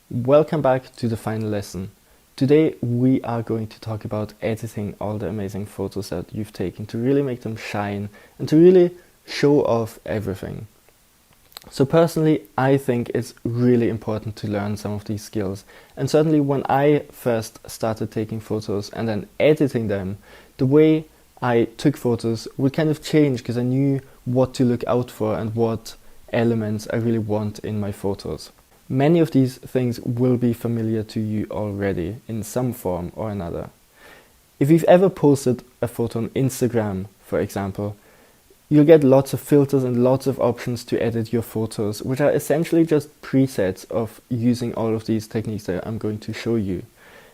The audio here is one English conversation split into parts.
Welcome back to the final lesson. Today we are going to talk about editing all the amazing photos that you've taken to really make them shine and to really show off everything. So personally, I think it's really important to learn some of these skills, and certainly when I first started taking photos and then editing them, the way I took photos would kind of change because I knew what to look out for and what elements I really want in my photos. Many of these things will be familiar to you already in some form or another. If you've ever posted a photo on Instagram, for example, you'll get lots of filters and lots of options to edit your photos, which are essentially just presets of using all of these techniques that I'm going to show you.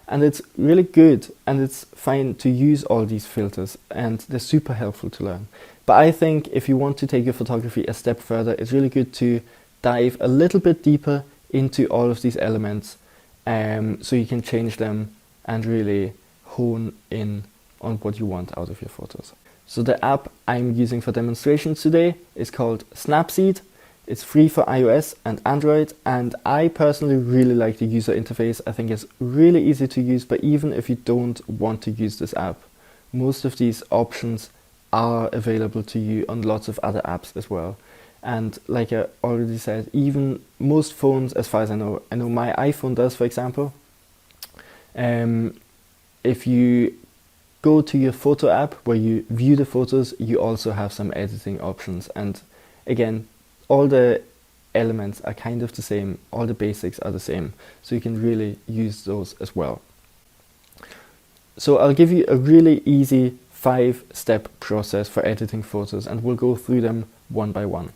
And it's really good and it's fine to use all these filters and they're super helpful to learn. But I think if you want to take your photography a step further, it's really good to dive a little bit deeper into all of these elements so you can change them and really hone in on what you want out of your photos. So the app I'm using for demonstrations today is called Snapseed. It's free for iOS and Android, and I personally really like the user interface. I think it's really easy to use, but even if you don't want to use this app, most of these options are available to you on lots of other apps as well. And like I already said, even most phones, as far as I know my iPhone does, for example. If you go to your photo app where you view the photos, you also have some editing options. And again, all the elements are kind of the same, all the basics are the same. So you can really use those as well. So I'll give you a really easy 5-step process for editing photos, and we'll go through them one by one.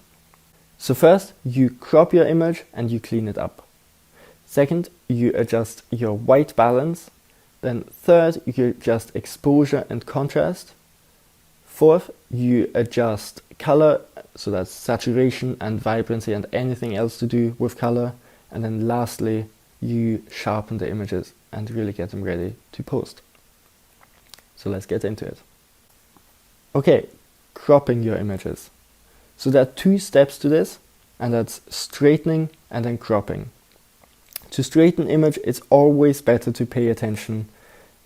So first, you crop your image and you clean it up. Second, you adjust your white balance. Then third, you adjust exposure and contrast. Fourth, you adjust color, so that's saturation and vibrancy and anything else to do with color. And then lastly, you sharpen the images and really get them ready to post. So let's get into it. Okay, cropping your images. So there are 2 steps to this, and that's straightening and then cropping. To straighten image, it's always better to pay attention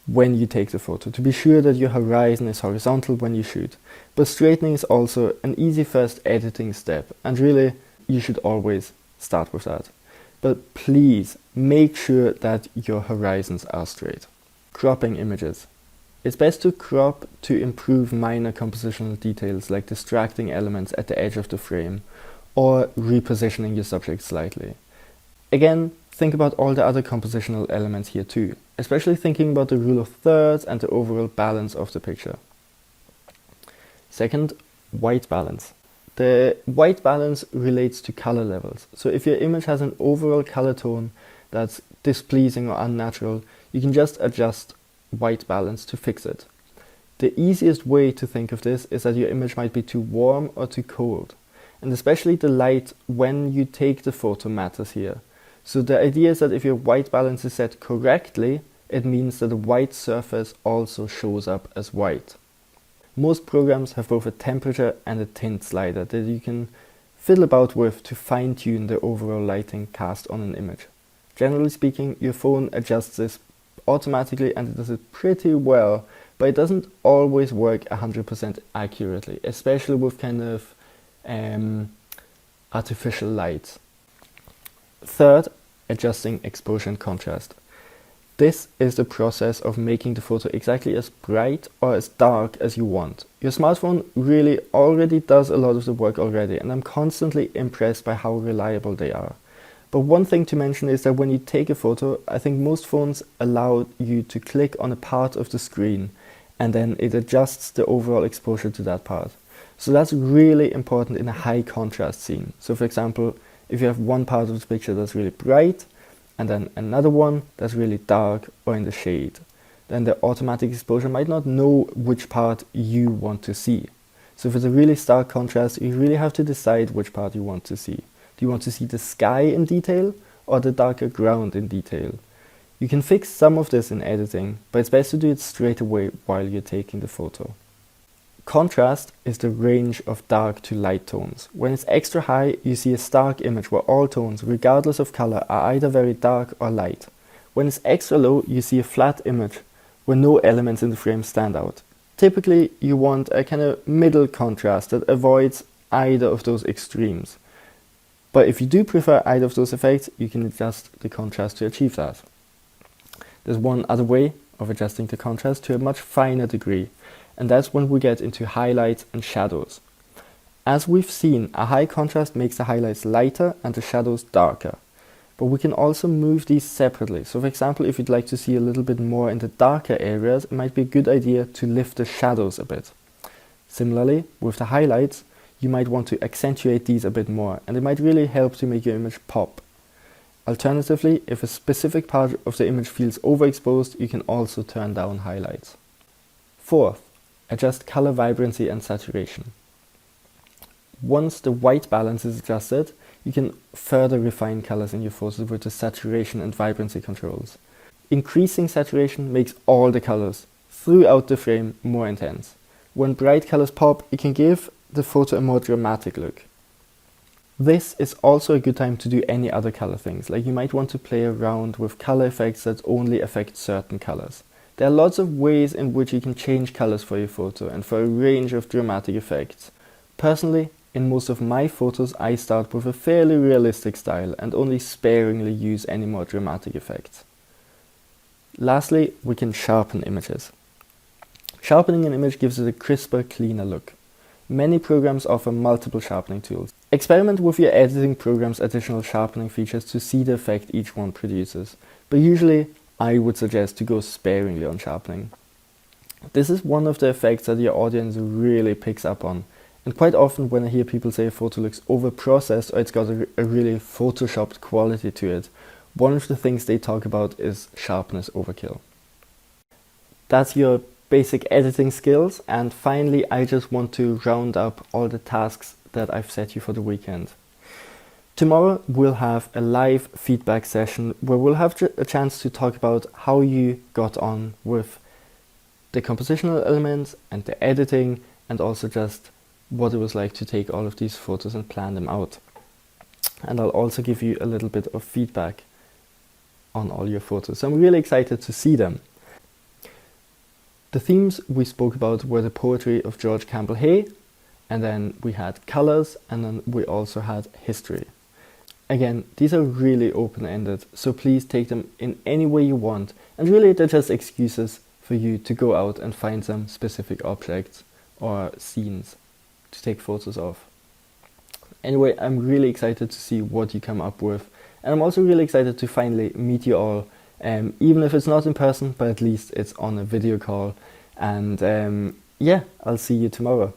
when you take the photo, to be sure that your horizon is horizontal when you shoot. But straightening is also an easy first editing step, and really you should always start with that. But please make sure that your horizons are straight. Cropping images. It's best to crop to improve minor compositional details like distracting elements at the edge of the frame or repositioning your subject slightly. Again, think about all the other compositional elements here too, especially thinking about the rule of thirds and the overall balance of the picture. Second, white balance. The white balance relates to color levels. So if your image has an overall color tone that's displeasing or unnatural, you can just adjust white balance to fix it. The easiest way to think of this is that your image might be too warm or too cold, and especially the light when you take the photo matters here. So the idea is that if your white balance is set correctly, it means that the white surface also shows up as white. Most programs have both a temperature and a tint slider that you can fiddle about with to fine-tune the overall lighting cast on an image. Generally speaking, your phone adjusts this automatically and it does it pretty well, but it doesn't always work 100% accurately, especially with kind of artificial light. Third, adjusting exposure and contrast. This is the process of making the photo exactly as bright or as dark as you want. Your smartphone really already does a lot of the work already, and I'm constantly impressed by how reliable they are. But one thing to mention is that when you take a photo, I think most phones allow you to click on a part of the screen and then it adjusts the overall exposure to that part. So that's really important in a high contrast scene. So for example, if you have one part of the picture that's really bright and then another one that's really dark or in the shade, then the automatic exposure might not know which part you want to see. So if it's a really stark contrast, you really have to decide which part you want to see. Do you want to see the sky in detail, or the darker ground in detail. You can fix some of this in editing, but it's best to do it straight away while you're taking the photo. Contrast is the range of dark to light tones. When it's extra high, you see a stark image where all tones, regardless of color, are either very dark or light. When it's extra low, you see a flat image where no elements in the frame stand out. Typically, you want a kind of middle contrast that avoids either of those extremes. But if you do prefer either of those effects, you can adjust the contrast to achieve that. There's one other way of adjusting the contrast to a much finer degree, and that's when we get into highlights and shadows. As we've seen, a high contrast makes the highlights lighter and the shadows darker. But we can also move these separately. So for example, if you'd like to see a little bit more in the darker areas, it might be a good idea to lift the shadows a bit. Similarly, with the highlights, you might want to accentuate these a bit more, and it might really help to make your image pop. Alternatively, if a specific part of the image feels overexposed, you can also turn down highlights. Fourth, adjust color vibrancy and saturation. Once the white balance is adjusted, you can further refine colors in your photos with the saturation and vibrancy controls. Increasing saturation makes all the colors throughout the frame more intense. When bright colors pop, it can give the photo a more dramatic look. This is also a good time to do any other color things, like you might want to play around with color effects that only affect certain colors. There are lots of ways in which you can change colors for your photo and for a range of dramatic effects. Personally, in most of my photos, I start with a fairly realistic style and only sparingly use any more dramatic effects. Lastly, we can sharpen images. Sharpening an image gives it a crisper, cleaner look. Many programs offer multiple sharpening tools. Experiment with your editing program's additional sharpening features to see the effect each one produces, but usually I would suggest to go sparingly on sharpening. This is one of the effects that your audience really picks up on. And quite often when I hear people say a photo looks over-processed or it's got a really photoshopped quality to it, one of the things they talk about is sharpness overkill. That's your basic editing skills, and finally I just want to round up all the tasks that I've set you for the weekend. Tomorrow we'll have a live feedback session where we'll have a chance to talk about how you got on with the compositional elements and the editing, and also just what it was like to take all of these photos and plan them out. And I'll also give you a little bit of feedback on all your photos. So I'm really excited to see them. The themes we spoke about were the poetry of George Campbell Hay, and then we had colors, and then we also had history. Again, these are really open-ended, so please take them in any way you want, and really they're just excuses for you to go out and find some specific objects or scenes to take photos of. Anyway, I'm really excited to see what you come up with, and I'm also really excited to finally meet you all, even if it's not in person, but at least it's on a video call. And yeah, I'll see you tomorrow.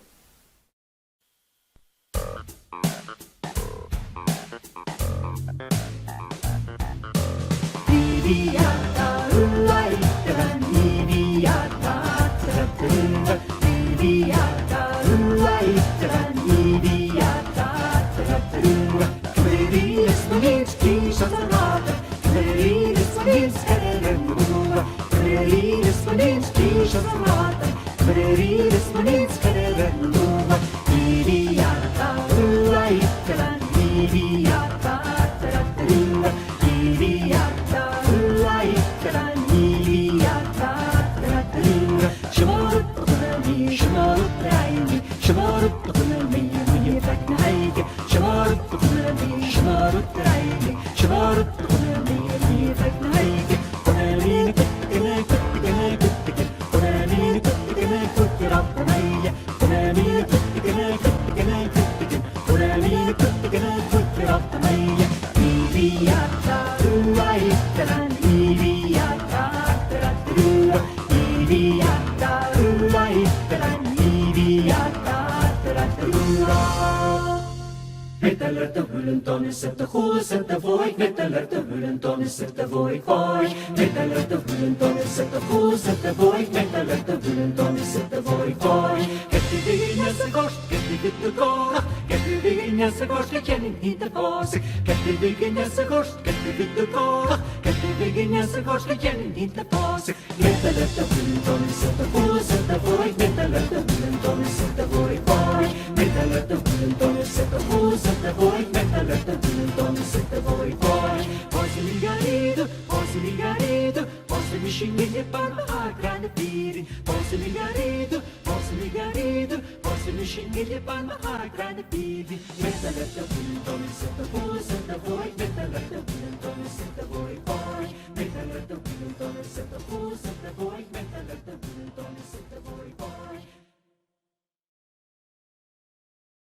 Zet de goe, zet de vooi, met de lerte hullen tonnen, zet de vooi, vooi. Met de lerte hullen tonnen, zet de goe, zet de vooi, met de lerte hullen tonnen, zet de vooi, vooi. Get the big in the ghost, get the good to go, get the big in nessa gosta querem hita posse. Kette viggen nessa gosta, kette vittu koha. Kette viggen nessa gosta querem hita posse. Netta letta hulentoni sätta på, sätta voi. Netta letta hulentoni sätta voi voi. Netta letta hulentoni sätta på, sätta voi. Netta letta hulentoni sätta voi voi. Voice ligarido, voice ligarido. Voice mixingue para a grande piri. Voice ligarido, voice ligarido. Voice mixingue para a grande piri. Netta letta hulentoni sätta på.